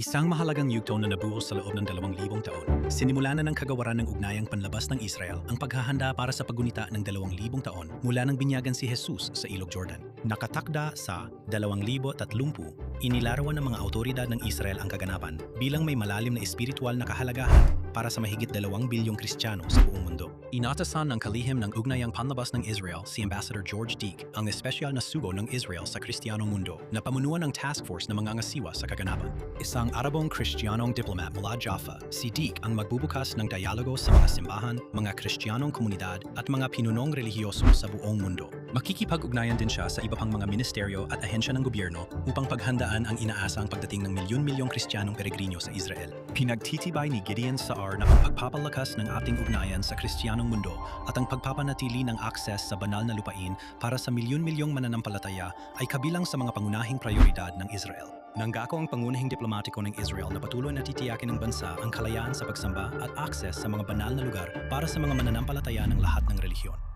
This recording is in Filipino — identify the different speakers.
Speaker 1: Isang mahalagang yugto na nabuo sa loob ng 2,000 taon. Sinimula na ng kagawaran ng ugnayang panlabas ng Israel ang paghahanda para sa pagunita ng 2,000 taon mula nang binyagan si Jesus sa Ilog Jordan. Nakatakda sa 2030, inilarawan ng mga autoridad ng Israel ang kaganapan bilang may malalim na espiritual na kahalagahan para sa mahigit 2 bilyong Kristiyano sa buong mundo. Inatasan ng kalihim ng ugnayang panlabas ng Israel si Ambassador George Deek ang espesyal na sugo ng Israel sa Kristiyanong mundo na pamunuan ng task force na mga ngasiwa sa kaganapan. Isang Arabong Kristiyanong diplomat mula Jaffa, si Deek ang magbubukas ng dialogo sa mga simbahan, mga Kristiyanong komunidad at mga pinunong relihiyoso sa buong mundo. Makikipag-ugnayan din siya sa iba pang mga ministeryo at ahensya ng gobyerno upang paghandaan ang inaasang pagdating ng milyon-milyong Kristiyanong peregrinyo sa Israel. Pinagtitibay ni Gideon Saar na ang pagpapalakas ng ating ugnayan sa Kristiyanong mundo at ang pagpapanatili ng akses sa banal na lupain para sa milyon-milyong mananampalataya ay kabilang sa mga pangunahing prioridad ng Israel. Nanggako ang pangunahing diplomatiko ng Israel na patuloy na titiyakin ng bansa ang kalayaan sa pagsamba at akses sa mga banal na lugar para sa mga mananampalataya ng lahat ng relihiyon.